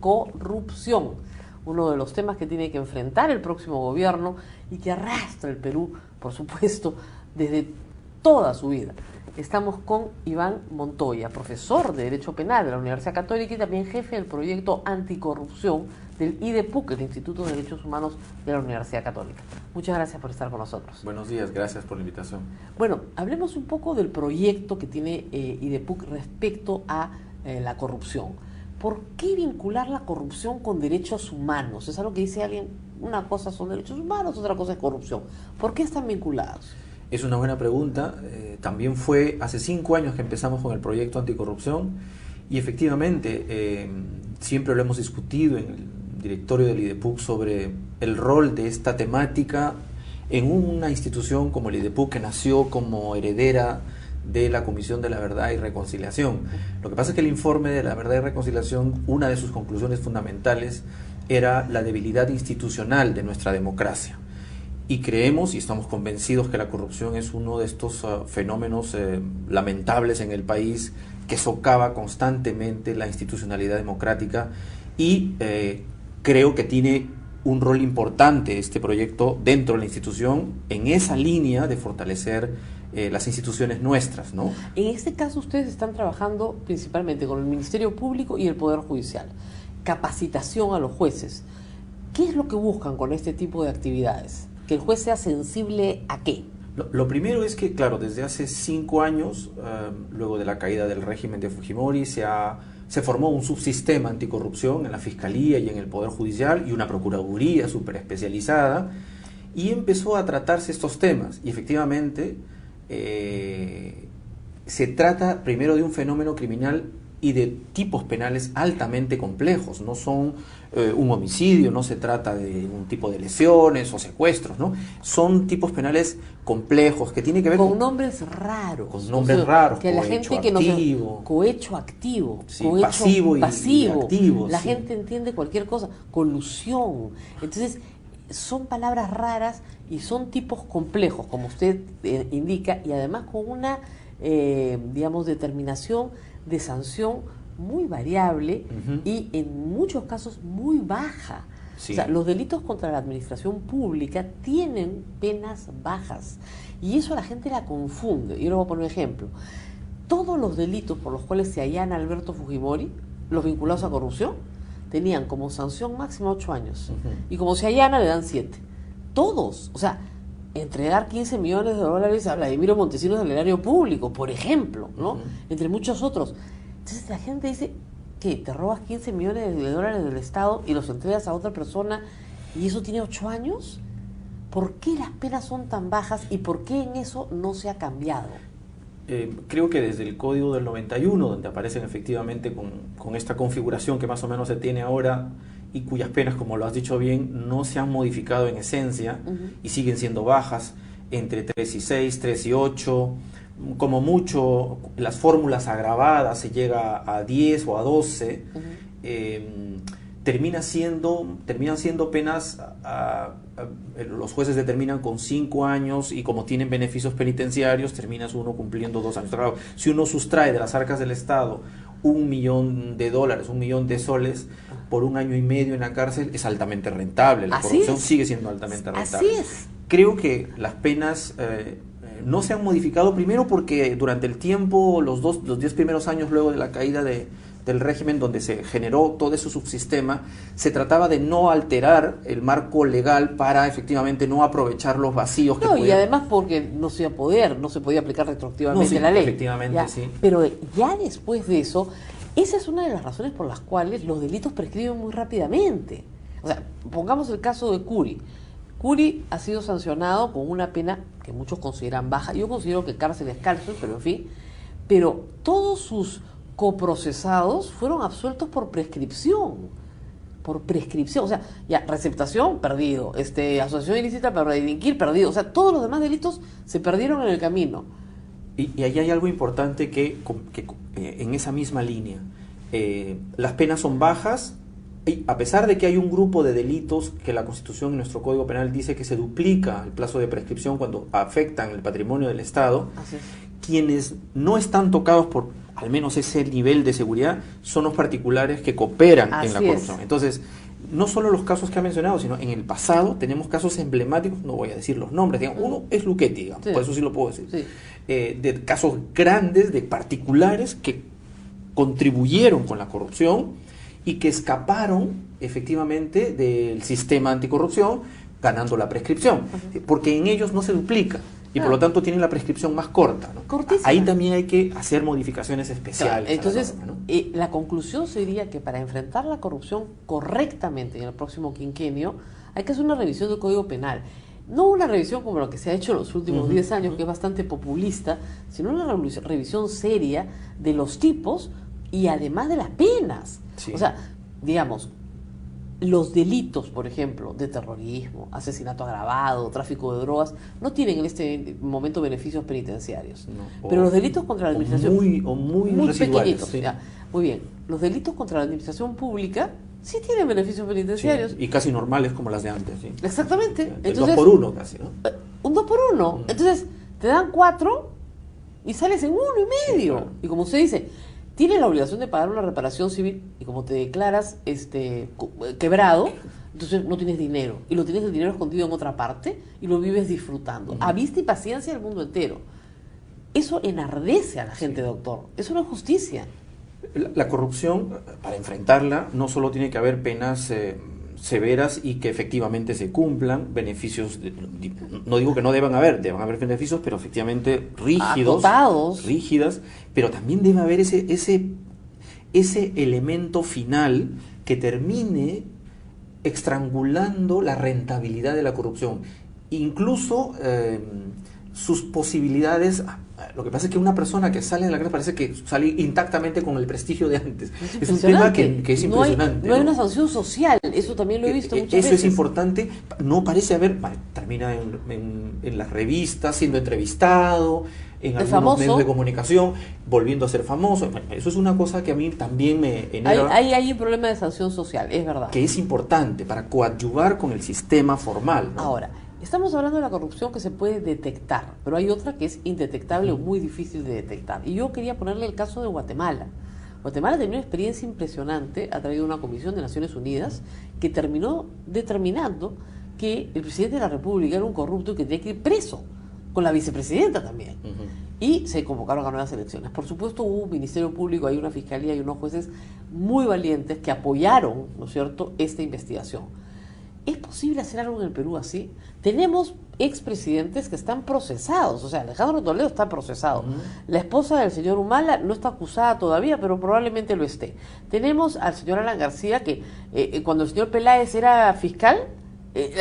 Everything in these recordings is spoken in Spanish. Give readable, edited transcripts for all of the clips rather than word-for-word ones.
anticorrupción, uno de los temas que tiene que enfrentar el próximo gobierno y que arrastra el Perú, por supuesto, desde toda su vida. Estamos con Iván Montoya, profesor de Derecho Penal de la Universidad Católica y también jefe del proyecto anticorrupción del IDEPUC, el Instituto de Derechos Humanos de la Universidad Católica. Muchas gracias por estar con nosotros. Buenos días, gracias por la invitación. Bueno, hablemos un poco del proyecto que tiene IDEPUC respecto a la corrupción. ¿Por qué vincular la corrupción con derechos humanos? Es algo que dice alguien, una cosa son derechos humanos, otra cosa es corrupción. ¿Por qué están vinculados? Es una buena pregunta. También fue hace 5 años que empezamos con el proyecto anticorrupción y efectivamente siempre lo hemos discutido en el directorio del IDEPUC sobre el rol de esta temática en una institución como el IDEPUC, que nació como heredera de la Comisión de la Verdad y Reconciliación. Lo que pasa es que el informe de la Verdad y Reconciliación, una de sus conclusiones fundamentales era la debilidad institucional de nuestra democracia. Y creemos y estamos convencidos que la corrupción es uno de estos fenómenos lamentables en el país que socava constantemente la institucionalidad democrática y creo que tiene un rol importante este proyecto dentro de la institución en esa línea de fortalecer las instituciones nuestras, ¿no? En este caso ustedes están trabajando principalmente con el Ministerio Público y el Poder Judicial. Capacitación a los jueces. ¿Qué es lo que buscan con este tipo de actividades? ¿Que el juez sea sensible a qué? Lo primero es que, claro, desde hace 5 años, luego de la caída del régimen de Fujimori, se formó un subsistema anticorrupción en la Fiscalía y en el Poder Judicial y una Procuraduría súper especializada, y empezó a tratarse estos temas. Y efectivamente se trata primero de un fenómeno criminal y de tipos penales altamente complejos. No son un homicidio, no se trata de un tipo de lesiones o secuestros, ¿no? Son tipos penales complejos que tienen que ver con nombres raros. Con nombres raros, que la gente que activo, cohecho activo, sí, cohecho pasivo y activo. La sí. gente entiende cualquier cosa, colusión. Entonces, son palabras raras y son tipos complejos, como usted indica, y además con una, digamos, determinación de sanción muy variable y en muchos casos muy baja. Sí. O sea, los delitos contra la administración pública tienen penas bajas y eso a la gente la confunde. Yo le voy a poner un ejemplo. Todos los delitos por los cuales se allana Alberto Fujimori, los vinculados a corrupción, tenían como sanción máxima 8 años y como se allana le dan 7. Todos. O sea, entregar 15 millones de dólares a Vladimiro Montesinos del erario público, por ejemplo, ¿no? Entre muchos otros. Entonces la gente dice, ¿qué? ¿Te robas 15 millones de dólares del Estado y los entregas a otra persona y eso tiene 8 años? ¿Por qué las penas son tan bajas y por qué en eso no se ha cambiado? Creo que desde el Código del 91, donde aparecen efectivamente con esta configuración que más o menos se tiene ahora y cuyas penas, como lo has dicho bien, no se han modificado en esencia y siguen siendo bajas, entre 3 y 6, 3 y 8, como mucho las fórmulas agravadas se llega a 10 o a 12, terminan siendo penas, los jueces determinan con 5 años y como tienen beneficios penitenciarios, terminas uno cumpliendo 2 años. Claro, si uno sustrae de las arcas del Estado $1 millón, $1 millón de soles por 1 año y medio en la cárcel, es altamente rentable. La corrupción sigue siendo altamente rentable. Así es. Creo que las penas no se han modificado, primero porque durante el tiempo, los 10 primeros años luego de la caída del régimen, donde se generó todo ese subsistema, se trataba de no alterar el marco legal para efectivamente no aprovechar los vacíos que y además porque no se podía aplicar retroactivamente la ley. Efectivamente, ya, sí. Pero ya después de eso, esa es una de las razones por las cuales los delitos prescriben muy rápidamente. O sea, pongamos el caso de Curi. Curi ha sido sancionado con una pena que muchos consideran baja. Yo considero que cárcel es cárcel, pero en fin. Pero todos sus coprocesados fueron absueltos por prescripción. O sea, ya, receptación, perdido, asociación ilícita para delinquir, perdido. O sea, todos los demás delitos se perdieron en el camino. Y ahí hay algo importante que en esa misma línea. Las penas son bajas, y a pesar de que hay un grupo de delitos que la Constitución y nuestro Código Penal dice que se duplica el plazo de prescripción cuando afectan el patrimonio del Estado. Así es. quienes no están tocados por al menos ese nivel de seguridad son los particulares que cooperan en la corrupción. Entonces, no solo los casos que ha mencionado, sino en el pasado tenemos casos emblemáticos, no voy a decir los nombres, digamos, uno es Luchetti, digamos, por eso sí lo puedo decir, de casos grandes de particulares que contribuyeron con la corrupción y que escaparon efectivamente del sistema anticorrupción ganando la prescripción, porque en ellos no se duplica y por lo tanto tienen la prescripción más corta, ¿no? Ahí también hay que hacer modificaciones especiales. Entonces, a la norma, ¿no? La conclusión sería que para enfrentar la corrupción correctamente en el próximo quinquenio hay que hacer una revisión del Código Penal. No una revisión como lo que se ha hecho en los últimos 10 años, que es bastante populista, sino una revisión seria de los tipos y además de las penas. Sí. O sea, digamos, los delitos, por ejemplo, de terrorismo, asesinato agravado, tráfico de drogas, no tienen en este momento beneficios penitenciarios. No, pero los delitos contra la administración... muy pequeñitos. Sí. Ya, muy bien. Los delitos contra la administración pública sí tienen beneficios penitenciarios. Sí, y casi normales como las de antes. Sí. Exactamente. Entonces, 2 por 1 casi, ¿no? Un 2 por 1. Entonces, te dan 4 y sales en 1,5. Sí, claro. Y como usted dice... Tienes la obligación de pagar una reparación civil y como te declaras quebrado, entonces no tienes dinero. Y lo tienes el dinero escondido en otra parte y lo vives disfrutando. A vista y paciencia del mundo entero. Eso enardece a la gente, doctor. Eso no es justicia. La corrupción, para enfrentarla, no solo tiene que haber penas severas y que efectivamente se cumplan, beneficios, no digo que no deban haber beneficios, pero efectivamente rígidas, pero también debe haber ese elemento final que termine estrangulando la rentabilidad de la corrupción, incluso sus posibilidades. Lo que pasa es que una persona que sale de la cárcel parece que sale intactamente con el prestigio de antes. Es un tema que es impresionante. No hay una sanción social, eso también lo he visto muchas veces. Eso es importante, no parece haber, termina en las revistas, siendo entrevistado, en algunos medios de comunicación, volviendo a ser famoso. Eso es una cosa que a mí también me enerva. Hay un problema de sanción social, es verdad. Que es importante para coadyuvar con el sistema formal, ¿no? Ahora, estamos hablando de la corrupción que se puede detectar, pero hay otra que es indetectable o muy difícil de detectar. Y yo quería ponerle el caso de Guatemala. Guatemala tenía una experiencia impresionante, ha traído una comisión de Naciones Unidas que terminó determinando que el presidente de la República era un corrupto y que tenía que ir preso, con la vicepresidenta también. Y se convocaron a nuevas elecciones. Por supuesto hubo un ministerio público, hay una fiscalía y unos jueces muy valientes que apoyaron, ¿no es cierto?, esta investigación. ¿Es posible hacer algo en el Perú así? Tenemos expresidentes que están procesados, o sea, Alejandro Toledo está procesado. La esposa del señor Humala no está acusada todavía, pero probablemente lo esté. Tenemos al señor Alan García que cuando el señor Peláez era fiscal,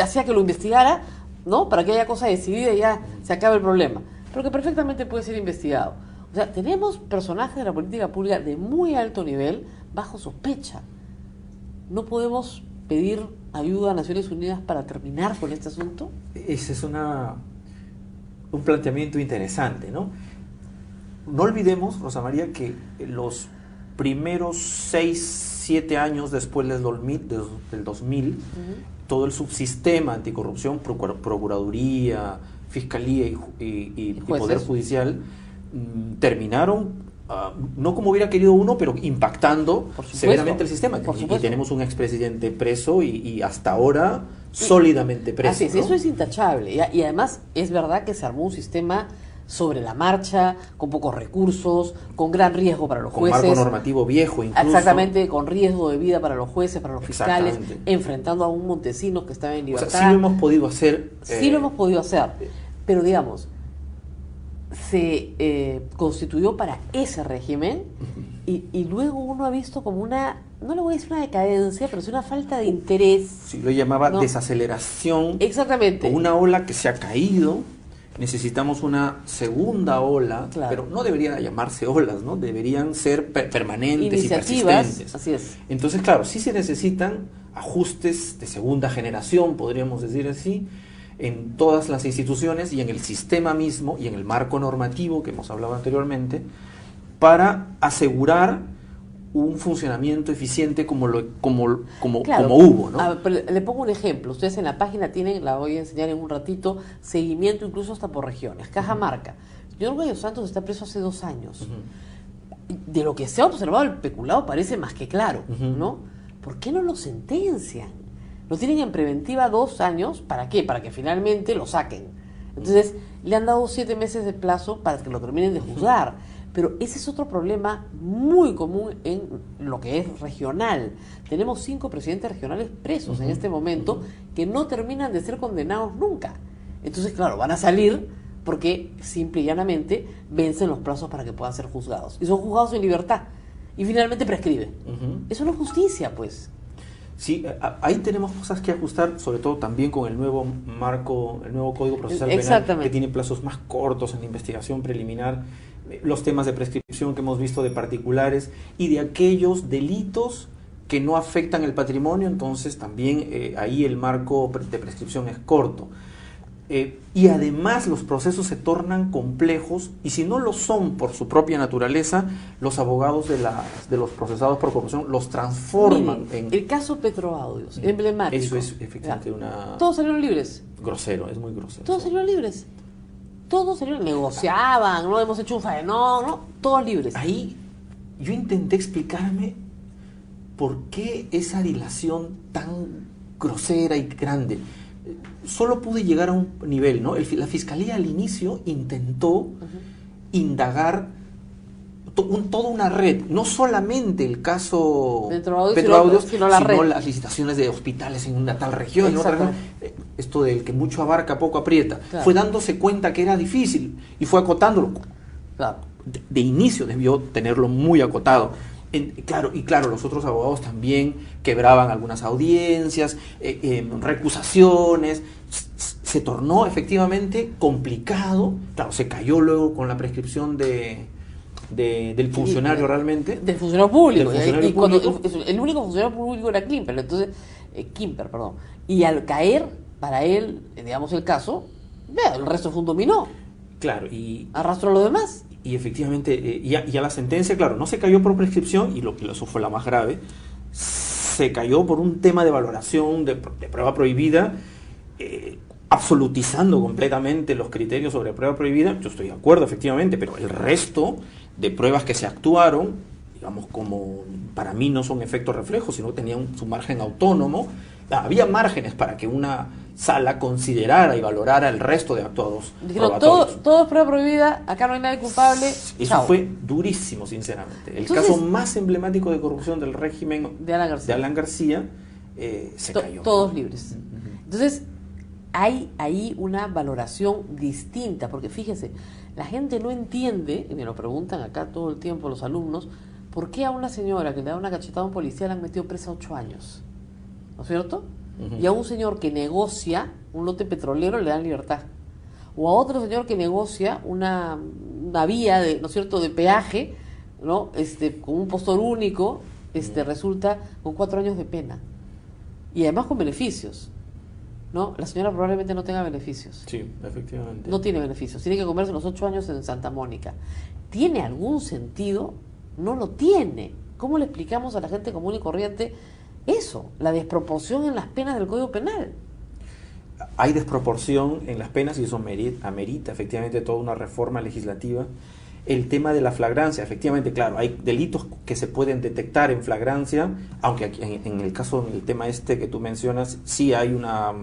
hacía que lo investigara, ¿no? Para que haya cosa decidida y ya se acabe el problema. Pero que perfectamente puede ser investigado. O sea, tenemos personajes de la política pública de muy alto nivel bajo sospecha. No podemos pedir ayuda a Naciones Unidas para terminar con este asunto. Ese es un planteamiento interesante, ¿no? No olvidemos, Rosa María, que los primeros 6-7 años después del 2000, todo el subsistema anticorrupción, Procuraduría, Fiscalía y Poder Judicial, terminaron no como hubiera querido uno, pero impactando severamente el sistema. Y tenemos un expresidente preso y hasta ahora sólidamente preso. Así es, ¿no? Eso es intachable. Y además es verdad que se armó un sistema sobre la marcha, con pocos recursos, con gran riesgo para los jueces. Con marco normativo viejo incluso. Exactamente, con riesgo de vida para los jueces, para los fiscales, enfrentando a un Montesinos que estaba en libertad. O sea, sí lo hemos podido hacer. Sí lo hemos podido hacer, pero digamos, se constituyó para ese régimen y luego uno ha visto como una, no le voy a decir una decadencia, pero sí una falta de interés. Sí, lo llamaba desaceleración. Exactamente. Una ola que se ha caído. Necesitamos una segunda ola, pero no debería llamarse olas, ¿no? Deberían ser permanentes y persistentes. Así es. Entonces, claro, sí se necesitan ajustes de segunda generación, podríamos decir así, en todas las instituciones y en el sistema mismo y en el marco normativo que hemos hablado anteriormente, para asegurar un funcionamiento eficiente como hubo, ¿no? Pero le pongo un ejemplo. Ustedes en la página tienen, la voy a enseñar en un ratito, seguimiento incluso hasta por regiones. Cajamarca. Señor Gallo Santos está preso hace 2 años. De lo que se ha observado, el peculado parece más que claro, ¿no? ¿Por qué no lo sentencian? Lo tienen en preventiva 2 años, ¿para qué? Para que finalmente lo saquen. Entonces, le han dado 7 meses de plazo para que lo terminen de juzgar. Pero ese es otro problema muy común en lo que es regional. Tenemos 5 presidentes regionales presos en este momento que no terminan de ser condenados nunca. Entonces, claro, van a salir porque simple y llanamente vencen los plazos para que puedan ser juzgados. Y son juzgados en libertad. Y finalmente prescribe. Eso no es justicia, pues. Sí, ahí tenemos cosas que ajustar, sobre todo también con el nuevo marco, el nuevo Código Procesal Penal, que tiene plazos más cortos en la investigación preliminar, los temas de prescripción que hemos visto de particulares y de aquellos delitos que no afectan el patrimonio, entonces también ahí el marco de prescripción es corto. Y además los procesos se tornan complejos y si no lo son por su propia naturaleza, los abogados de los procesados por corrupción los transforman. Miren, el caso Petroaudios, emblemático. Eso es efectivamente Todos salieron libres. Grosero, es muy grosero. Todos salieron libres. Todos salieron, negociaban, no hemos hecho un faenón, no, todos libres. Ahí yo intenté explicarme por qué esa dilación tan grosera y grande. Solo pude llegar a un nivel, ¿no? La Fiscalía al inicio intentó indagar toda una red, no solamente el caso Petroaudios, sino las licitaciones de hospitales en una tal región, en otra región. Esto del que mucho abarca, poco aprieta. Claro. Fue dándose cuenta que era difícil y fue acotándolo. Claro. De inicio debió tenerlo muy acotado. Claro, los otros abogados también quebraban algunas audiencias, recusaciones, se tornó efectivamente complicado. Claro, se cayó luego con la prescripción del funcionario realmente. Del funcionario público. Cuando el único funcionario público era Kimper, perdón. Y al caer para él, digamos, el caso, el resto fue un dominó. Claro, y arrastró a los demás. Y efectivamente, ya la sentencia, claro, no se cayó por prescripción, y eso fue la más grave, se cayó por un tema de valoración de prueba prohibida, absolutizando completamente los criterios sobre prueba prohibida. Yo estoy de acuerdo, efectivamente, pero el resto de pruebas que se actuaron, digamos, como para mí no son efectos reflejos, sino tenían su margen autónomo. Había márgenes para que una sala considerara y valorara el resto de actuados. Dijeron, todo es prueba prohibida, acá no hay nadie culpable. Eso fue durísimo, sinceramente. El caso más emblemático de corrupción del régimen de Alan García se cayó. Todos libres. Entonces, hay ahí una valoración distinta, porque fíjese, la gente no entiende, y me lo preguntan acá todo el tiempo los alumnos, ¿por qué a una señora que le da una cachetada a un policía la han metido presa 8 años? ¿No es cierto? Y a un señor que negocia un lote petrolero le dan libertad. O a otro señor que negocia una vía de, ¿no es cierto?, de peaje, ¿no? Con un postor único, resulta con 4 años de pena. Y además con beneficios, ¿no? La señora probablemente no tenga beneficios. Sí, efectivamente. No tiene beneficios. Tiene que comerse los 8 años en Santa Mónica. ¿Tiene algún sentido? No lo tiene. ¿Cómo le explicamos a la gente común y corriente eso, la desproporción en las penas del Código Penal? Hay desproporción en las penas y eso amerita efectivamente toda una reforma legislativa. El tema de la flagrancia, efectivamente, claro, hay delitos que se pueden detectar en flagrancia, aunque aquí, en el caso del tema que tú mencionas, sí hay una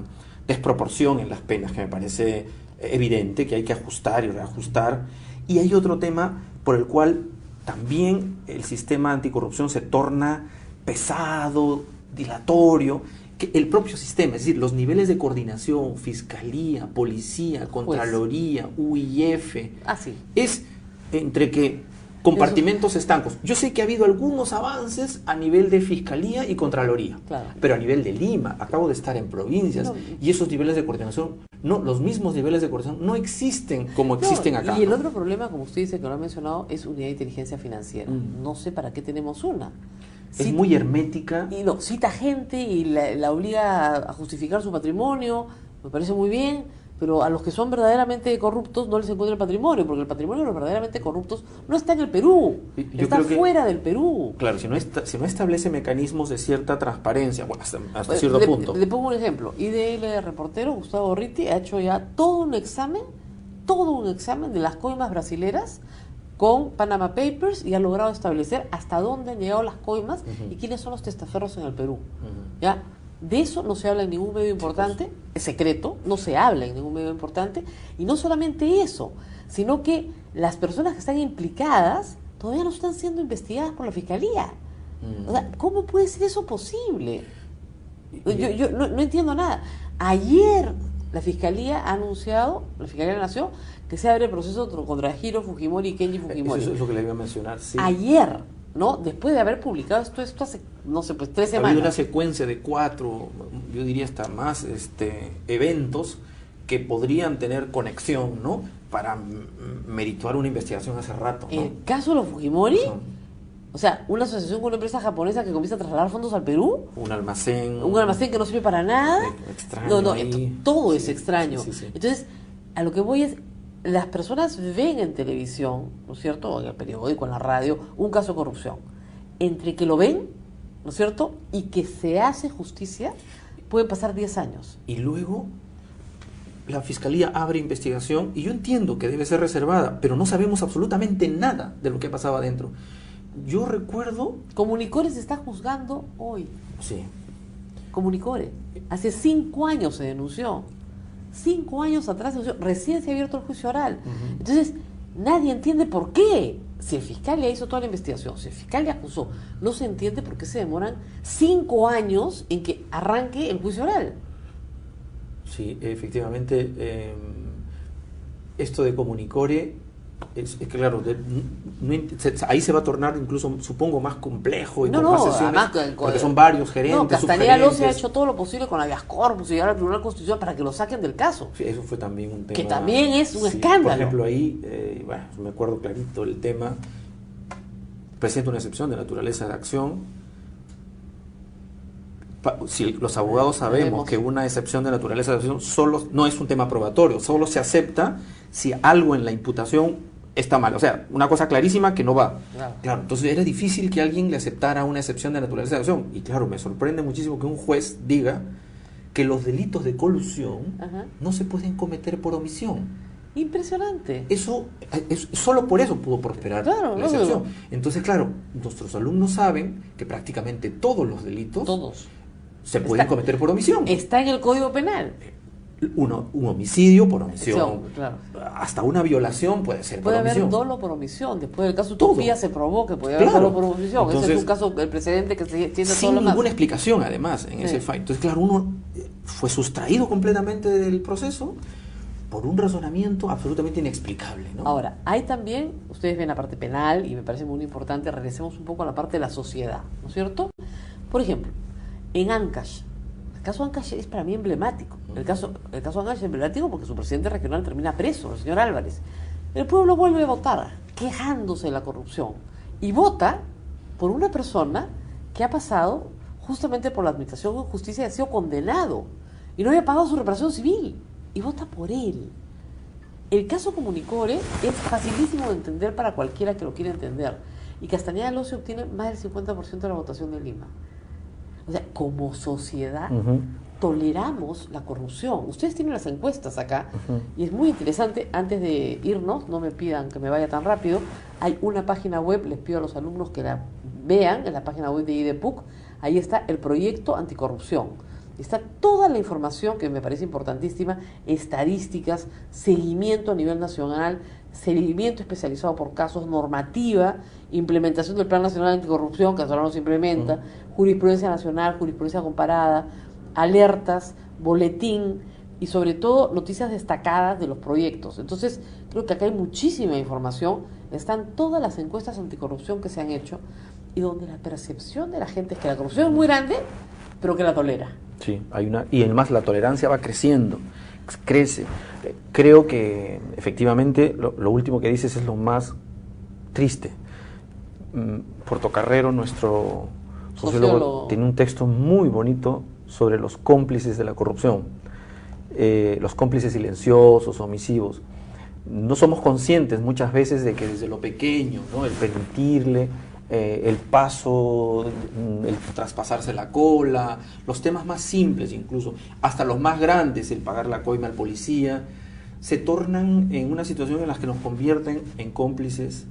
desproporción en las penas que me parece evidente, que hay que ajustar y reajustar. Y hay otro tema por el cual también el sistema anticorrupción se torna pesado, dilatorio, que el propio sistema, es decir, los niveles de coordinación, fiscalía, policía, contraloría, UIF, es entre que compartimentos estancos. Yo sé que ha habido algunos avances a nivel de fiscalía y contraloría, pero a nivel de Lima, acabo de estar en provincias, y esos niveles de coordinación, los mismos niveles de coordinación no existen como existen acá. Y el otro problema, como usted dice, que lo ha mencionado, es unidad de inteligencia financiera. No sé para qué tenemos una. Es muy hermética. Y cita gente y la obliga a justificar su patrimonio, me parece muy bien, pero a los que son verdaderamente corruptos no les encuentra el patrimonio, porque el patrimonio de los verdaderamente corruptos no está en el Perú, está fuera del Perú. Claro, si no establece mecanismos de cierta transparencia, bueno, hasta cierto punto. Le pongo un ejemplo. IDL Reportero, Gustavo Ritti, ha hecho ya todo un examen todo un examen de las coimas brasileras con Panama Papers y ha logrado establecer hasta dónde han llegado las coimas y quiénes son los testaferros en el Perú. ¿Ya? De eso no se habla en ningún medio importante, es secreto, no se habla en ningún medio importante, y no solamente eso, sino que las personas que están implicadas todavía no están siendo investigadas por la Fiscalía. O sea, ¿cómo puede ser eso posible? Yo no entiendo nada. Ayer la Fiscalía ha anunciado, la Fiscalía de la Nación, que se abre el proceso contra Hiro Fujimori y Kenji Fujimori. Eso es lo que le iba a mencionar, sí. Ayer, ¿no? Después de haber publicado esto hace, no sé, pues 3 semanas. Ha habido una secuencia de 4, yo diría hasta más, eventos que podrían tener conexión, ¿no? Para merituar una investigación hace rato, ¿no? El caso de los Fujimori, o sea, una asociación con una empresa japonesa que comienza a trasladar fondos al Perú. Un almacén que no sirve para nada. Extraño. Todo es extraño. Sí. Entonces, a lo que voy es, las personas ven en televisión, ¿no es cierto?, o en el periódico, en la radio, un caso de corrupción. Entre que lo ven, ¿no es cierto?, y que se hace justicia, pueden pasar 10 años. Y luego la Fiscalía abre investigación, y yo entiendo que debe ser reservada, pero no sabemos absolutamente nada de lo que pasaba adentro. Yo recuerdo... Comunicore se está juzgando hoy. Sí. Comunicore. Hace 5 años se denunció. 5 años atrás recién se ha abierto el juicio oral. Entonces, nadie entiende por qué. Si el fiscal ya hizo toda la investigación, si el fiscal ya acusó, no se entiende por qué se demoran 5 años en que arranque el juicio oral. Sí, efectivamente, esto de Comunicore, es claro, ahí se va a tornar incluso, supongo, más complejo y con más sesiones, porque son varios gerentes, Castañeda Alonso ha hecho todo lo posible con habeas corpus y llegar al Tribunal Constitucional para que lo saquen del caso. Sí, eso fue también un tema. Que también es un escándalo. Por ejemplo, ahí, me acuerdo clarito el tema, presenta una excepción de naturaleza de acción. Si los abogados sabemos que una excepción de naturaleza de acción solo no es un tema probatorio, solo se acepta si algo en la imputación está mal. O sea, una cosa clarísima que no va. Claro, entonces era difícil que alguien le aceptara una excepción de naturaleza de acción. Y claro, me sorprende muchísimo que un juez diga que los delitos de colusión no se pueden cometer por omisión. Impresionante. Eso, solo por eso pudo prosperar la excepción. Entonces, claro, nuestros alumnos saben que prácticamente todos los delitos se pueden cometer por omisión. Está en el Código Penal. Un homicidio por omisión. Claro. Hasta una violación puede ser por omisión. Puede haber dolo por omisión. Después del caso Utopía se probó que podía haber dolo por omisión. Entonces, ese es un caso, el precedente que se tiene sin ninguna explicación, además, en ese fallo. Entonces, claro, uno fue sustraído completamente del proceso por un razonamiento absolutamente inexplicable, ¿no? Ahora, hay también, ustedes ven la parte penal, y me parece muy importante, regresemos un poco a la parte de la sociedad, ¿no es cierto? Por ejemplo, en Ancash, el caso Ancash es para mí emblemático. El caso Ancash es emblemático porque su presidente regional termina preso, el señor Álvarez. El pueblo vuelve a votar, quejándose de la corrupción, y vota por una persona que ha pasado justamente por la administración de justicia y ha sido condenado, y no había pagado su reparación civil, y vota por él. El caso Comunicore es facilísimo de entender para cualquiera que lo quiera entender, y Castañeda Alonso obtiene más del 50% de la votación de Lima. O sea, como sociedad toleramos la corrupción. Ustedes tienen las encuestas acá y es muy interesante. Antes de irnos, no me pidan que me vaya tan rápido, hay una página web, les pido a los alumnos que la vean, en la página web de IDEPUC, ahí está el proyecto anticorrupción. Está toda la información que me parece importantísima, estadísticas, seguimiento a nivel nacional, seguimiento especializado por casos, normativa, implementación del Plan Nacional Anticorrupción, que hasta ahora no se implementa, jurisprudencia nacional, jurisprudencia comparada, alertas, boletín y sobre todo noticias destacadas de los proyectos. Entonces, creo que acá hay muchísima información, están todas las encuestas anticorrupción que se han hecho y donde la percepción de la gente es que la corrupción es muy grande, pero que la tolera. Sí, y además la tolerancia va creciendo, crece. Creo que efectivamente lo último que dices es lo más triste. Portocarrero, nuestro sociólogo, tiene un texto muy bonito sobre los cómplices de la corrupción, los cómplices silenciosos, omisivos. No somos conscientes muchas veces de que desde lo pequeño, ¿no?, el permitirle el paso, el traspasarse la cola, los temas más simples incluso, hasta los más grandes, el pagar la coima al policía, se tornan en una situación en la que nos convierten en cómplices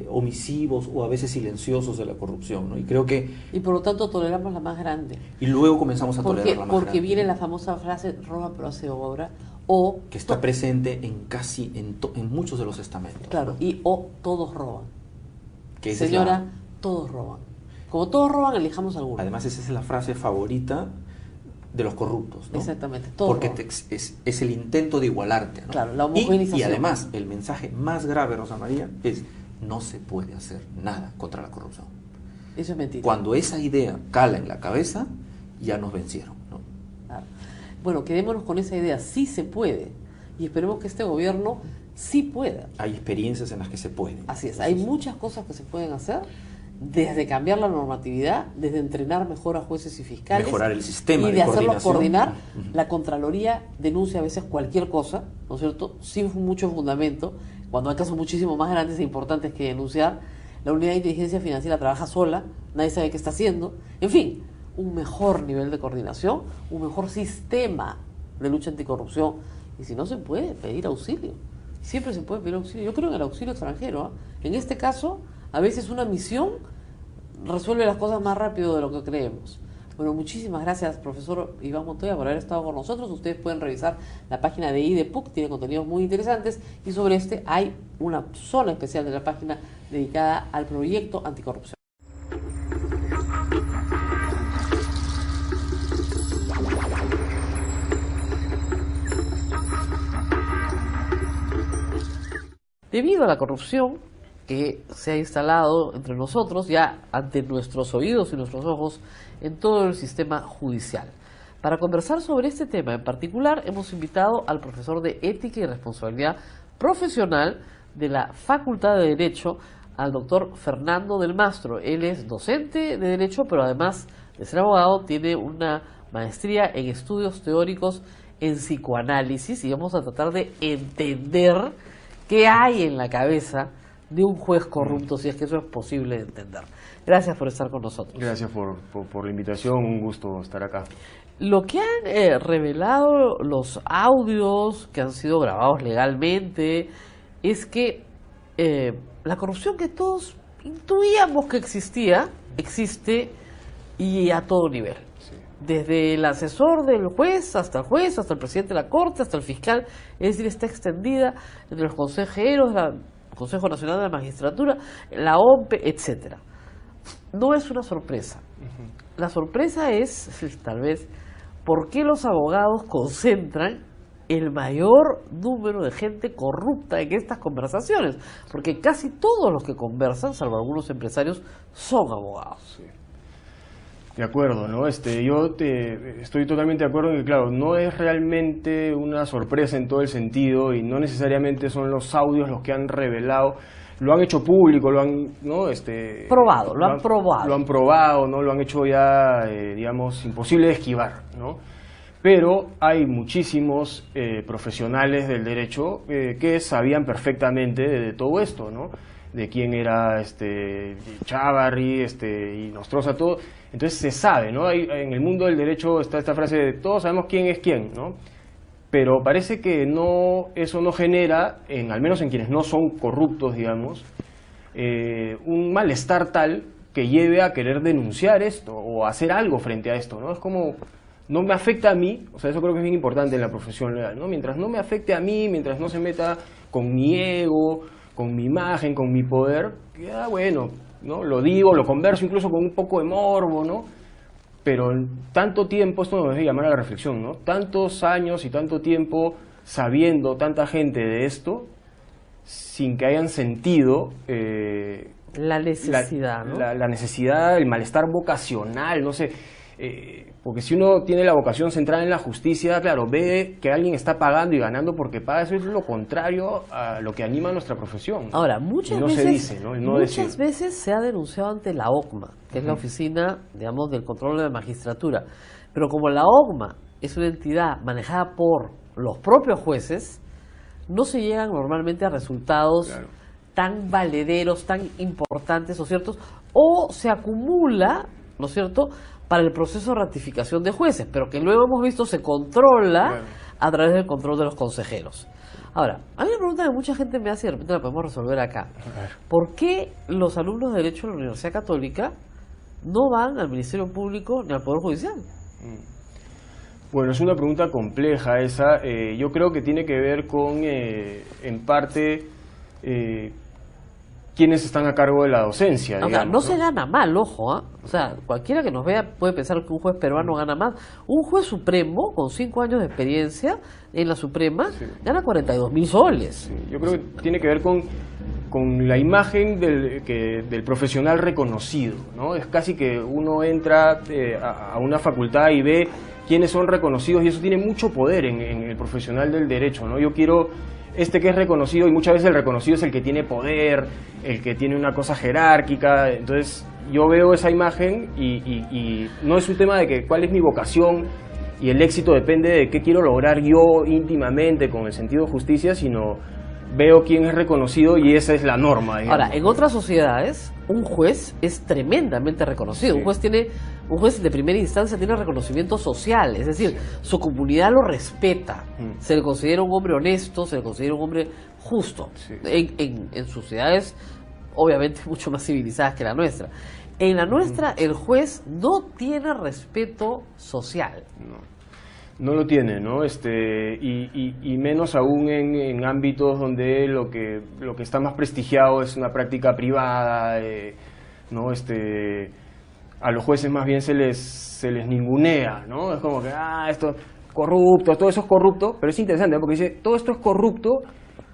omisivos o a veces silenciosos de la corrupción, ¿no? Y creo que... Y por lo tanto toleramos la más grande. Y luego comenzamos a tolerar la más grande. Porque viene la famosa frase, roba pero hace obra, o... Que está presente en muchos de los estamentos. Claro, ¿no? o todos roban. Que Señora, todos roban. Como todos roban, elijamos alguno. Además, esa es la frase favorita de los corruptos, ¿no? Exactamente, todos porque roban. Es el intento de igualarte, ¿no? Claro, la homogenización. Y además, el mensaje más grave, Rosa María, es no se puede hacer nada contra la corrupción. Eso es mentira. Cuando esa idea cala en la cabeza, ya nos vencieron, ¿no? Claro. Bueno, quedémonos con esa idea, sí se puede. Y esperemos que este gobierno sí pueda. Hay experiencias en las que se puede. Así es, hay muchas cosas que se pueden hacer, desde cambiar la normatividad, desde entrenar mejor a jueces y fiscales, mejorar el sistema y de hacerlos coordinación. coordinar. La Contraloría denuncia a veces cualquier cosa, ¿no es cierto?, sin mucho fundamento. Cuando hay casos muchísimo más grandes e importantes que denunciar, la unidad de inteligencia financiera trabaja sola, nadie sabe qué está haciendo. En fin, un mejor nivel de coordinación, un mejor sistema de lucha anticorrupción. Y si no se puede, pedir auxilio. Siempre se puede pedir auxilio. Yo creo en el auxilio extranjero, ¿eh? En este caso, a veces una misión resuelve las cosas más rápido de lo que creemos. Bueno, muchísimas gracias, profesor Iván Montoya, por haber estado con nosotros. Ustedes pueden revisar la página de IDEPUC, tiene contenidos muy interesantes, y sobre este hay una zona especial de la página dedicada al proyecto anticorrupción. Debido a la corrupción que se ha instalado entre nosotros, ya ante nuestros oídos y nuestros ojos, en todo el sistema judicial. Para conversar sobre este tema en particular, hemos invitado al profesor de Ética y Responsabilidad Profesional de la Facultad de Derecho, al doctor Fernando del Mastro. Él es docente de Derecho, pero además de ser abogado, tiene una maestría en estudios teóricos en psicoanálisis, y vamos a tratar de entender qué hay en la cabeza de un juez corrupto, si es que eso es posible de entender. Gracias por estar con nosotros. Gracias por la invitación, un gusto estar acá. Lo que han revelado los audios que han sido grabados legalmente es que la corrupción que todos intuíamos que existía, existe, y a todo nivel. Sí. Desde el asesor del juez, hasta el presidente de la Corte, hasta el fiscal, es decir, está extendida entre los consejeros, el Consejo Nacional de la Magistratura, la OMPE, etcétera. No es una sorpresa. La sorpresa es, tal vez, por qué los abogados concentran el mayor número de gente corrupta en estas conversaciones, porque casi todos los que conversan, salvo algunos empresarios, son abogados. Sí. De acuerdo, ¿no? Yo estoy totalmente de acuerdo en que, claro, no es realmente una sorpresa en todo el sentido, y no necesariamente son los audios los que han revelado. Lo han hecho público, lo han, ¿no? Probado, lo han probado. Lo han probado, ¿no? Lo han hecho ya, digamos, imposible de esquivar, ¿no? Pero hay muchísimos profesionales del derecho que sabían perfectamente de todo esto, ¿no? De quién era Chávarri, y Nostroza, todo. Entonces se sabe, ¿no? En el mundo del derecho está esta frase de todos sabemos quién es quién, ¿no? Pero parece que eso no genera, al menos en quienes no son corruptos, digamos, un malestar tal que lleve a querer denunciar esto o hacer algo frente a esto, ¿no? Es como, no me afecta a mí, o sea, eso creo que es bien importante en la profesión legal, ¿no? Mientras no me afecte a mí, mientras no se meta con mi ego, con mi imagen, con mi poder, ya bueno, ¿no? Lo digo, lo converso incluso con un poco de morbo, ¿no? Pero tanto tiempo, esto nos debe llamar a la reflexión, ¿no? Tantos años y tanto tiempo sabiendo tanta gente de esto, sin que hayan sentido la necesidad, ¿no? La necesidad, el malestar vocacional, no sé. Porque si uno tiene la vocación centrada en la justicia, claro, ve que alguien está pagando y ganando porque paga, eso es lo contrario a lo que anima a nuestra profesión, ¿no? Ahora, muchas no veces, se dice, ¿no? muchas veces se ha denunciado ante la OCMA, que es la oficina, digamos, del control de la magistratura. Pero como la OCMA es una entidad manejada por los propios jueces, no se llegan normalmente a resultados tan valederos, tan importantes, ¿no es cierto? O se acumula, ¿no es cierto?, para el proceso de ratificación de jueces, pero que luego hemos visto se controla a través del control de los consejeros. Ahora, hay una pregunta que mucha gente me hace y de repente la podemos resolver acá. ¿Por qué los alumnos de Derecho de la Universidad Católica no van al Ministerio Público ni al Poder Judicial? Bueno, es una pregunta compleja esa. Yo creo que tiene que ver con, en parte, quiénes están a cargo de la docencia. O sea, no se gana mal, ojo, ¿ah? O sea, cualquiera que nos vea puede pensar que un juez peruano gana más. Un juez supremo con 5 años de experiencia en la Suprema gana 42.000 soles. Sí, yo creo que tiene que ver con la imagen del profesional reconocido, ¿no? Es casi que uno entra a una facultad y ve quiénes son reconocidos, y eso tiene mucho poder en el profesional del derecho, ¿no? Yo quiero que es reconocido, y muchas veces el reconocido es el que tiene poder, el que tiene una cosa jerárquica. Entonces yo veo esa imagen y no es un tema de que cuál es mi vocación y el éxito depende de qué quiero lograr yo íntimamente con el sentido de justicia, sino veo quién es reconocido y esa es la norma, digamos. Ahora, en otras sociedades, un juez es tremendamente reconocido. Sí. Un juez de primera instancia tiene reconocimiento social, es decir, su comunidad lo respeta. Se le considera un hombre honesto, se le considera un hombre justo. Sí. En sociedades, obviamente, mucho más civilizadas que la nuestra. En la nuestra, el juez no tiene respeto social. No lo tiene, ¿no? Y menos aún en ámbitos donde lo que está más prestigiado es una práctica privada, ¿no? A los jueces más bien se les ningunea, ¿no? Es como que, esto es corrupto, todo eso es corrupto, pero es interesante, ¿no? Porque dice, todo esto es corrupto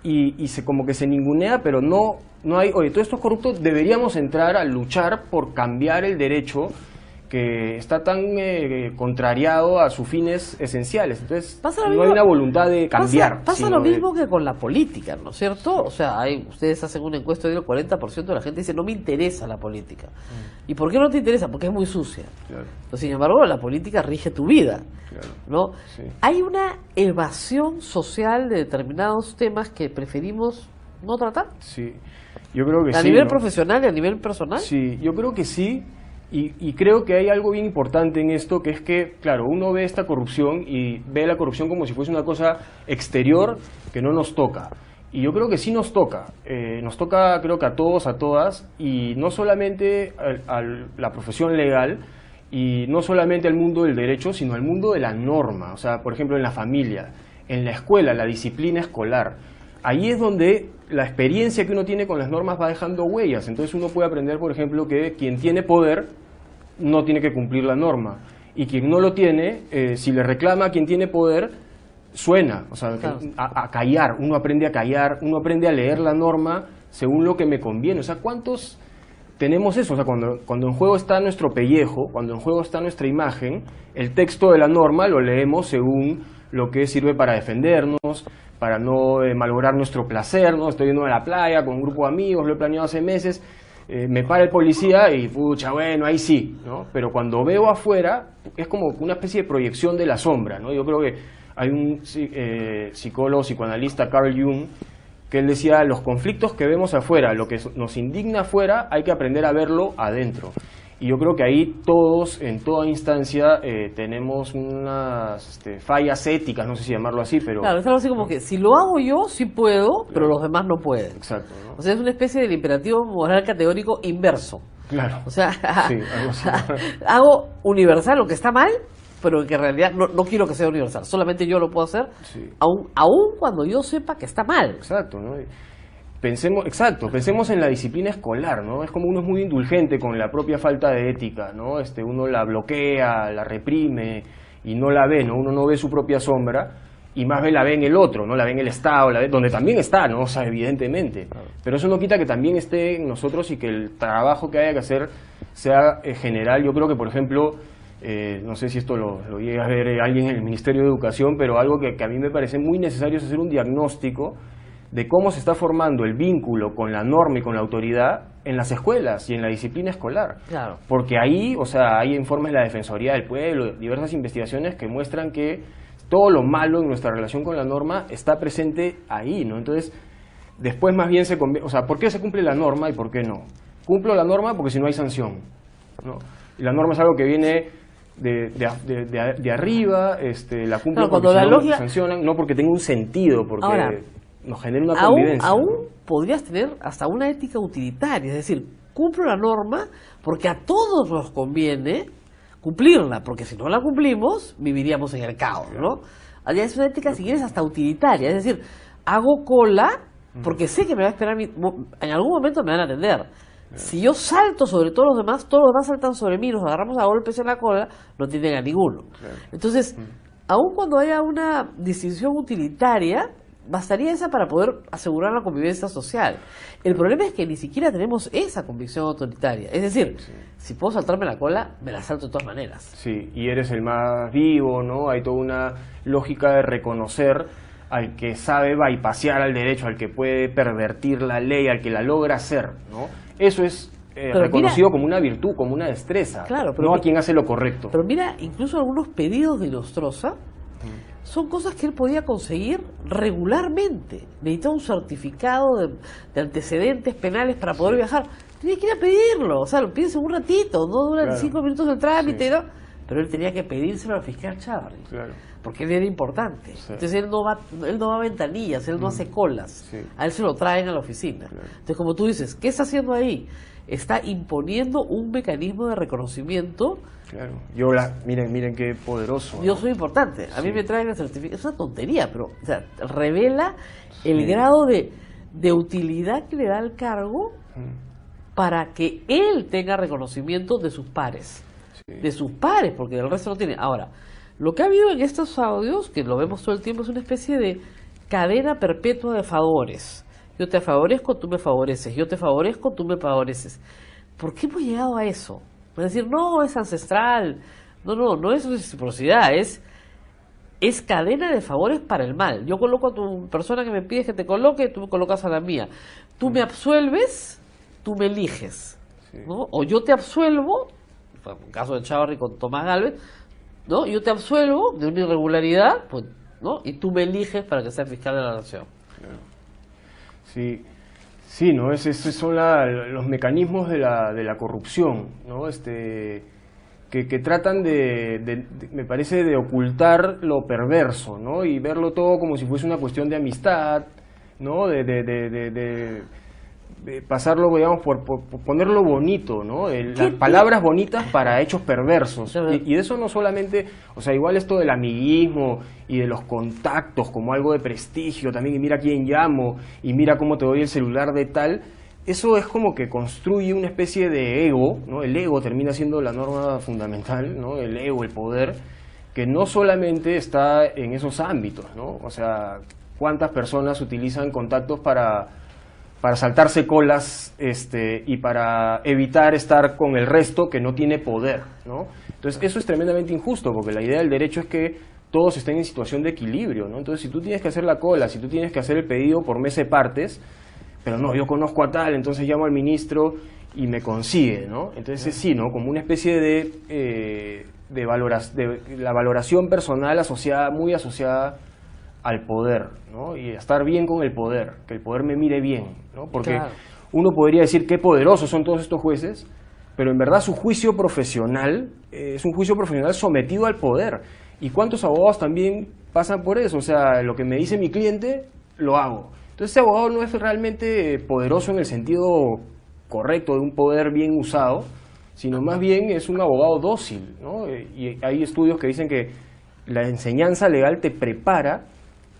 y como que se ningunea, pero no hay, oye, todo esto es corrupto, deberíamos entrar a luchar por cambiar el derecho que está tan contrariado a sus fines esenciales. Entonces no hay una voluntad de cambiar. Pasa lo mismo que con la política, ¿no es cierto? O sea, ustedes hacen una encuesta y el 40% de la gente dice, no me interesa la política. ¿Y por qué no te interesa? Porque es muy sucia. Claro. Entonces, sin embargo, la política rige tu vida, claro, ¿no? Sí. Hay una evasión social de determinados temas que preferimos no tratar. Sí, yo creo que sí. ¿A nivel profesional y a nivel personal? Sí, yo creo que sí. Y creo que hay algo bien importante en esto, que es que, claro, uno ve esta corrupción y ve la corrupción como si fuese una cosa exterior que no nos toca. Y yo creo que sí nos toca creo que a todos, a todas, y no solamente a la profesión legal, y no solamente al mundo del derecho, sino al mundo de la norma. O sea, por ejemplo, en la familia, en la escuela, la disciplina escolar. Ahí es donde la experiencia que uno tiene con las normas va dejando huellas. Entonces uno puede aprender, por ejemplo, que quien tiene poder no tiene que cumplir la norma. Y quien no lo tiene, si le reclama a quien tiene poder, suena. O sea, claro, a callar. Uno aprende a callar, uno aprende a leer la norma según lo que me conviene. O sea, ¿cuántos tenemos eso? O sea, cuando en juego está nuestro pellejo, cuando en juego está nuestra imagen, el texto de la norma lo leemos según lo que sirve para defendernos, para no malograr nuestro placer, ¿no? Estoy yendo a la playa con un grupo de amigos, lo he planeado hace meses, me para el policía y pucha, bueno, ahí sí, ¿no? Pero cuando veo afuera, es como una especie de proyección de la sombra, ¿no? Yo creo que hay un psicólogo, psicoanalista, Carl Jung, que él decía, los conflictos que vemos afuera, lo que nos indigna afuera, hay que aprender a verlo adentro. Y yo creo que ahí todos, en toda instancia, tenemos unas fallas éticas, no sé si llamarlo así, pero... Claro, es algo así como que si lo hago yo, sí puedo, pero los demás no pueden. Exacto, ¿no? O sea, es una especie del imperativo moral categórico inverso. Claro. O sea, sí, algo así. Hago universal lo que está mal, pero que en realidad no quiero que sea universal. Solamente yo lo puedo hacer, sí, aún cuando yo sepa que está mal. Exacto, ¿no? Pensemos en la disciplina escolar, ¿no? Es como uno es muy indulgente con la propia falta de ética, ¿no? Uno la bloquea, la reprime y no la ve, ¿no? Uno no ve su propia sombra y más la ve en el otro, ¿no? La ve en el Estado, la ve donde también está, ¿no? O sea, evidentemente. Pero eso no quita que también esté en nosotros y que el trabajo que haya que hacer sea general. Yo creo que, por ejemplo, no sé si esto lo llega a ver alguien en el Ministerio de Educación, pero algo que a mí me parece muy necesario es hacer un diagnóstico de cómo se está formando el vínculo con la norma y con la autoridad en las escuelas y en la disciplina escolar. Claro. Porque ahí, o sea, hay informes de la Defensoría del Pueblo, diversas investigaciones que muestran que todo lo malo en nuestra relación con la norma está presente ahí, ¿no? Entonces, después más bien o sea, ¿por qué se cumple la norma y por qué no? Cumplo la norma porque si no hay sanción, ¿no? Y la norma es algo que viene de arriba, la cumplo porque si no me sancionan, no porque tenga un sentido, porque... Ahora, nos genere una convivencia. Aún ¿no? podrías tener hasta una ética utilitaria, es decir, cumplo la norma porque a todos nos conviene cumplirla, porque si no la cumplimos, viviríamos en el caos, ¿no? Allá es una ética, si quieres, hasta utilitaria, es decir, hago cola porque sé que me va a esperar, en algún momento me van a atender. Si yo salto sobre todos los demás saltan sobre mí, nos agarramos a golpes en la cola, no tienen a ninguno. Entonces, aun cuando haya una distinción utilitaria, bastaría esa para poder asegurar la convivencia social. El problema es que ni siquiera tenemos esa convicción autoritaria. Es decir, si puedo saltarme la cola, me la salto de todas maneras. Sí, y eres el más vivo, ¿no? Hay toda una lógica de reconocer al que sabe bypasear al derecho, al que puede pervertir la ley, al que la logra hacer, ¿no? Eso es reconocido como una virtud, como una destreza, claro, pero no a quien hace lo correcto. Pero mira, incluso algunos pedidos de Nostroza son cosas que él podía conseguir regularmente. Necesitaba un certificado de antecedentes penales para poder viajar. Tenía que ir a pedirlo, o sea, lo pides en un ratito, no duran 5 minutos el trámite, ¿no? Pero él tenía que pedírselo al fiscal Chávarri, porque él era importante. Entonces él no va a ventanillas, él no hace colas, a él se lo traen a la oficina. Entonces, como tú dices, ¿qué está haciendo ahí? Está imponiendo un mecanismo de reconocimiento. Miren qué poderoso, ¿no? Yo soy importante, a mí me traen el certificado, es una tontería, pero o sea, revela el grado de utilidad que le da al cargo para que él tenga reconocimiento de sus pares. De sus pares, porque el resto no tiene. Ahora, lo que ha habido en estos audios, que lo vemos todo el tiempo, es una especie de cadena perpetua de favores. Yo te favorezco, tú me favoreces. Yo te favorezco, tú me favoreces. ¿Por qué hemos llegado a eso? Es decir, no, es ancestral. No es reciprocidad, es cadena de favores para el mal. Yo coloco a tu persona que me pides que te coloque, tú me colocas a la mía. Tú me absuelves, tú me eliges, ¿no? O yo te absuelvo, en el caso de Chávarri con Tomás Gálvez, ¿no? Yo te absuelvo de una irregularidad, pues, ¿no? Y tú me eliges para que sea fiscal de la nación. Sí, ¿no? Esos son los mecanismos de la corrupción, ¿no? Que tratan me parece, de ocultar lo perverso, ¿no? Y verlo todo como si fuese una cuestión de amistad, ¿no? De pasarlo, digamos, por ponerlo bonito, ¿no? Las palabras bonitas para hechos perversos. Y de eso no solamente, o sea, igual esto del amiguismo y de los contactos como algo de prestigio también, y mira quién llamo, y mira cómo te doy el celular de tal, eso es como que construye una especie de ego, ¿no? El ego termina siendo la norma fundamental, ¿no? El ego, el poder, que no solamente está en esos ámbitos, ¿no? O sea, ¿cuántas personas utilizan contactos para saltarse colas y para evitar estar con el resto que no tiene poder, ¿no? Entonces eso es tremendamente injusto, porque la idea del derecho es que todos estén en situación de equilibrio, ¿no? Entonces, si tú tienes que hacer la cola, si tú tienes que hacer el pedido por mes de partes, pero no, yo conozco a tal, entonces llamo al ministro y me consigue, ¿no? Entonces sí, ¿no? Como una especie de la valoración personal muy asociada al poder, ¿no? Y estar bien con el poder, que el poder me mire bien, ¿no? Porque uno podría decir qué poderosos son todos estos jueces, pero en verdad su juicio profesional es un juicio profesional sometido al poder. ¿Y cuántos abogados también pasan por eso? O sea, lo que me dice mi cliente, lo hago. Entonces ese abogado no es realmente poderoso en el sentido correcto de un poder bien usado, sino más bien es un abogado dócil, ¿no? Y hay estudios que dicen que la enseñanza legal te prepara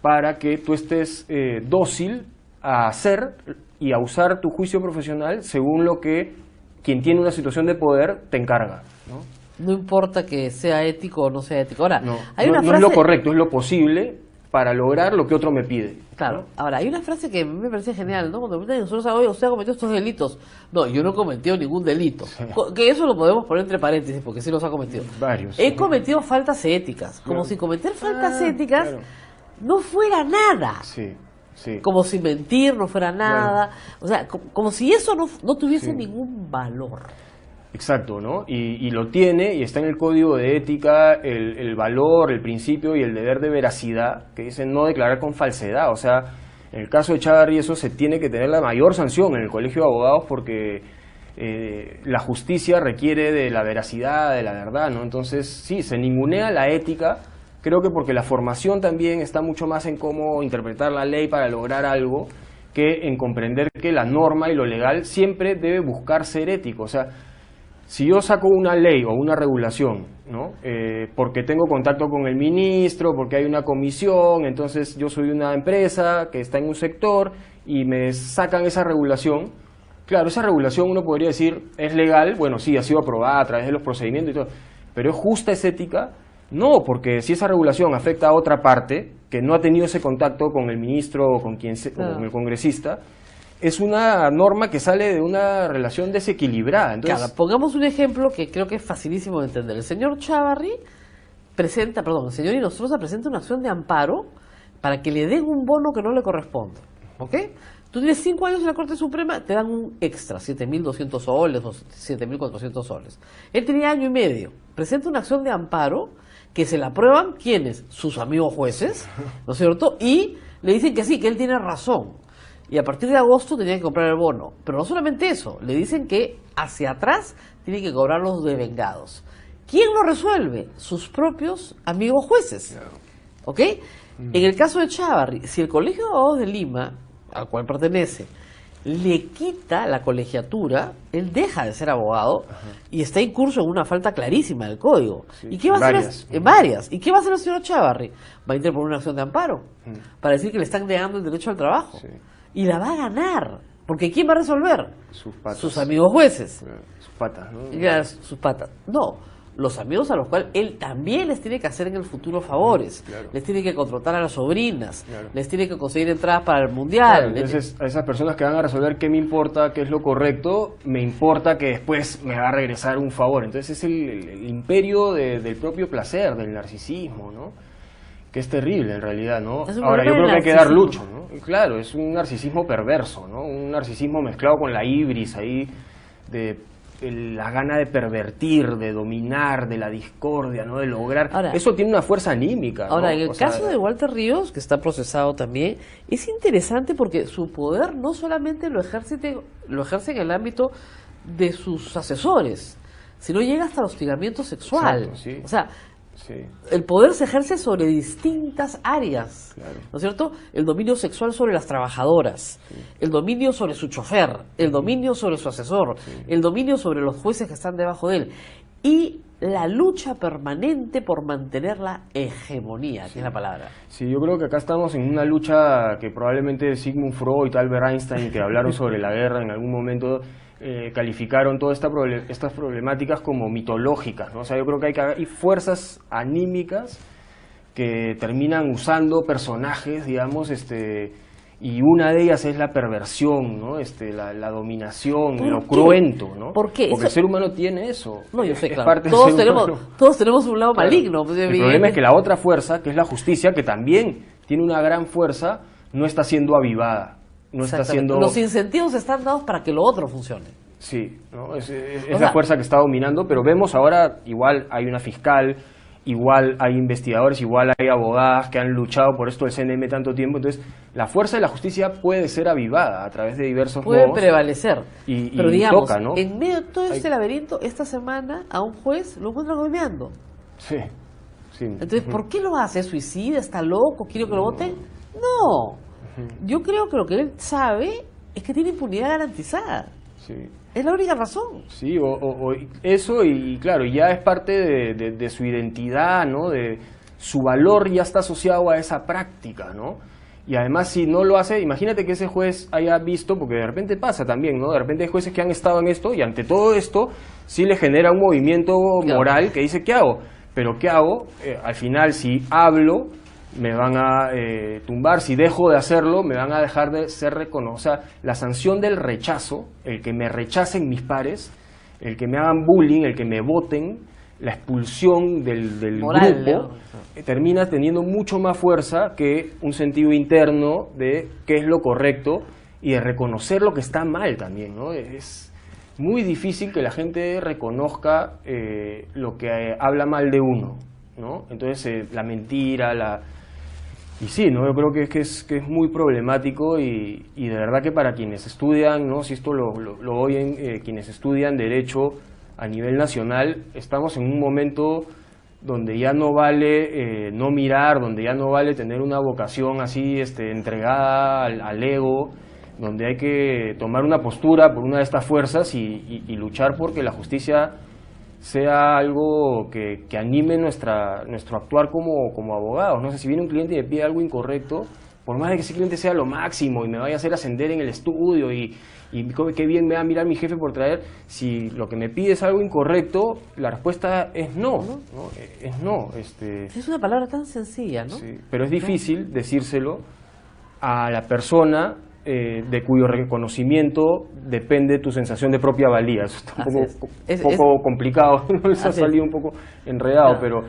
para que tú estés dócil a hacer y a usar tu juicio profesional según lo que quien tiene una situación de poder te encarga, ¿no? No importa que sea ético o no sea ético. Ahora, no frase... es lo correcto, es lo posible para lograr lo que otro me pide. Claro. ¿no? Ahora, hay una frase que me parece genial, ¿no? Cuando me dicen, oye, usted ha cometido estos delitos. No, yo no he cometido ningún delito. Sí. Que eso lo podemos poner entre paréntesis, porque sí los ha cometido. Varios. He cometido faltas éticas. Como si cometer faltas éticas no fuera nada. Sí. Sí. Como si mentir no fuera nada. O sea, como si eso no tuviese ningún valor. Exacto, ¿no? Y lo tiene, y está en el código de ética el valor, el principio y el deber de veracidad, que dicen no declarar con falsedad. O sea, en el caso de Chávarri eso se tiene que tener la mayor sanción en el Colegio de Abogados porque la justicia requiere de la veracidad, de la verdad, ¿no? Entonces, sí, se ningunea la ética creo que porque la formación también está mucho más en cómo interpretar la ley para lograr algo, que en comprender que la norma y lo legal siempre debe buscar ser ético. O sea, si yo saco una ley o una regulación, ¿no? Porque tengo contacto con el ministro, porque hay una comisión, entonces yo soy una empresa que está en un sector y me sacan esa regulación, claro, esa regulación uno podría decir es legal, bueno, sí, ha sido aprobada a través de los procedimientos y todo, pero ¿es justa, es ética? No, porque si esa regulación afecta a otra parte que no ha tenido ese contacto con el ministro o con o con el congresista, es una norma que sale de una relación desequilibrada. Entonces, claro, pongamos un ejemplo que creo que es facilísimo de entender. El señor Chávarri el señor Inostroza presenta una acción de amparo para que le den un bono que no le corresponde. ¿Ok? Tú tienes 5 años en la Corte Suprema, te dan un extra, 7.200 soles o 7.400 soles. Él tenía año y medio. Presenta una acción de amparo que se la aprueban, ¿quiénes? Sus amigos jueces, ¿no es cierto? Y le dicen que sí, que él tiene razón. Y a partir de agosto tenía que comprar el bono. Pero no solamente eso, le dicen que hacia atrás tiene que cobrar los devengados. ¿Quién lo resuelve? Sus propios amigos jueces. ¿Ok? En el caso de Chávarri, si el Colegio de Abogados de Lima, al cual pertenece, le quita la colegiatura, él deja de ser abogado y está incurso en una falta clarísima del código. Sí, ¿Y qué va a hacer? En varias. ¿Y qué va a hacer el señor Chávarri? Va a interponer una acción de amparo para decir que le están negando el derecho al trabajo. Sí. Y la va a ganar. Porque ¿quién va a resolver? Sus patas. Sus amigos jueces. Sus patas, ¿no? Sus patas. No. Los amigos a los cuales él también les tiene que hacer en el futuro favores. Claro. Les tiene que contratar a las sobrinas. Claro. Les tiene que conseguir entradas para el mundial. Claro, entonces, a esas personas que van a resolver qué me importa, qué es lo correcto, me importa que después me va a regresar un favor. Entonces es el imperio del propio placer, del narcisismo, ¿no? Que es terrible en realidad, ¿no? Ahora, yo creo que hay que dar lucha, ¿no? Y claro, es un narcisismo perverso, ¿no? Un narcisismo mezclado con la ibris ahí de la gana de pervertir, de dominar, de la discordia, ¿no? De lograr. Ahora, eso tiene una fuerza anímica, ¿no? Ahora, en el caso de Walter Ríos, que está procesado también, es interesante porque su poder no solamente lo ejerce en el ámbito de sus asesores, sino llega hasta el hostigamiento sexual. Exacto, sí. O sea, sí. El poder se ejerce sobre distintas áreas, Claro. ¿no es cierto? El dominio sexual sobre las trabajadoras, el dominio sobre su chofer, el dominio sobre su asesor, el dominio sobre los jueces que están debajo de él y la lucha permanente por mantener la hegemonía, que es la palabra. Sí, yo creo que acá estamos en una lucha que probablemente Sigmund Freud, Albert Einstein, que hablaron sobre la guerra en algún momento, calificaron todas estas problemáticas como mitológicas, ¿no? O sea, yo creo que hay fuerzas anímicas que terminan usando personajes, digamos, y una de ellas es la perversión, ¿no? La dominación, lo cruento, ¿no? ¿Por qué? Porque el ser humano tiene eso. No, yo sé, es claro. parte del Todos ser humano. tenemos un lado maligno. Pues, el problema es que la otra fuerza, que es la justicia, que también tiene una gran fuerza, no está siendo avivada. No está siendo... Los incentivos están dados para que lo otro funcione. Sí, ¿no? Es la fuerza que está dominando, pero vemos ahora, igual hay una fiscal, igual hay investigadores, igual hay abogadas que han luchado por esto del CNM tanto tiempo, entonces la fuerza de la justicia puede ser avivada a través de diversos puede modos. prevalecer. Pero digamos, toca, ¿no? en medio de todo este laberinto, esta semana a un juez lo encuentran gomeando. Sí, sí. Entonces, ¿por qué lo hace? ¿Suicida? ¿Está loco? ¿Quiere que lo voten? No. Yo creo que lo que él sabe es que tiene impunidad garantizada. Sí. Es la única razón. Sí, o eso y claro, ya es parte de su identidad, ¿no? De su valor ya está asociado a esa práctica, ¿no? Y además si no lo hace, imagínate que ese juez haya visto, porque de repente pasa también, ¿no? De repente hay jueces que han estado en esto y ante todo esto sí le genera un movimiento moral que dice, ¿qué hago? Pero ¿qué hago? Al final si hablo me van a tumbar, si dejo de hacerlo me van a dejar de ser reconocido. O sea, la sanción del rechazo, el que me rechacen mis pares, el que me hagan bullying, el que me voten, la expulsión del moral, grupo, termina teniendo mucho más fuerza que un sentido interno de qué es lo correcto y de reconocer lo que está mal también, ¿no? Es muy difícil que la gente reconozca lo que habla mal de uno, ¿no? Entonces la mentira, y sí, ¿no? Yo creo que es muy problemático y de verdad que para quienes estudian, ¿no? Si esto lo oyen, quienes estudian Derecho a nivel nacional, estamos en un momento donde ya no vale no mirar, donde ya no vale tener una vocación así entregada al ego, donde hay que tomar una postura por una de estas fuerzas y luchar porque la justicia sea algo que anime nuestro actuar como abogados. No sé, si viene un cliente y me pide algo incorrecto, por más de que ese cliente sea lo máximo y me vaya a hacer ascender en el estudio y qué bien me va a mirar mi jefe por traer, si lo que me pide es algo incorrecto, la respuesta es no, ¿no? Es no. Es una palabra tan sencilla, ¿no? Sí, pero es difícil decírselo a la persona de cuyo reconocimiento depende tu sensación de propia valía. Eso está un poco complicado, nos ha salido un poco enredado, pero,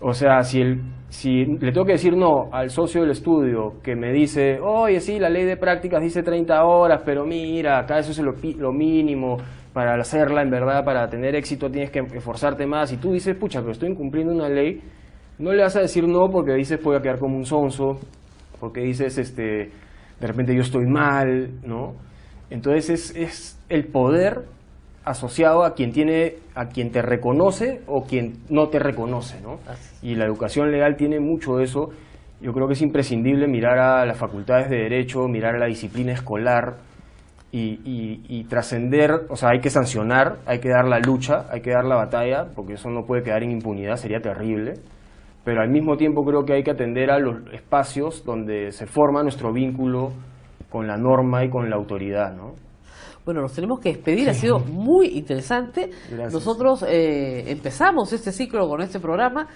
o sea, si le tengo que decir no al socio del estudio que me dice, oye, sí, la ley de prácticas dice 30 horas, pero mira, acá eso es lo mínimo, para hacerla, en verdad, para tener éxito tienes que esforzarte más, y tú dices, pucha, pero estoy incumpliendo una ley, no le vas a decir no porque dices voy a quedar como un sonso, porque dices, de repente yo estoy mal, ¿no? Entonces es el poder asociado a quien te reconoce o quien no te reconoce, ¿no? Y la educación legal tiene mucho de eso. Yo creo que es imprescindible mirar a las facultades de Derecho, mirar a la disciplina escolar y trascender, o sea, hay que sancionar, hay que dar la lucha, hay que dar la batalla, porque eso no puede quedar en impunidad, sería terrible. Pero al mismo tiempo creo que hay que atender a los espacios donde se forma nuestro vínculo con la norma y con la autoridad, ¿no? Bueno, nos tenemos que despedir, ha sido muy interesante. Gracias. Nosotros empezamos este ciclo con este programa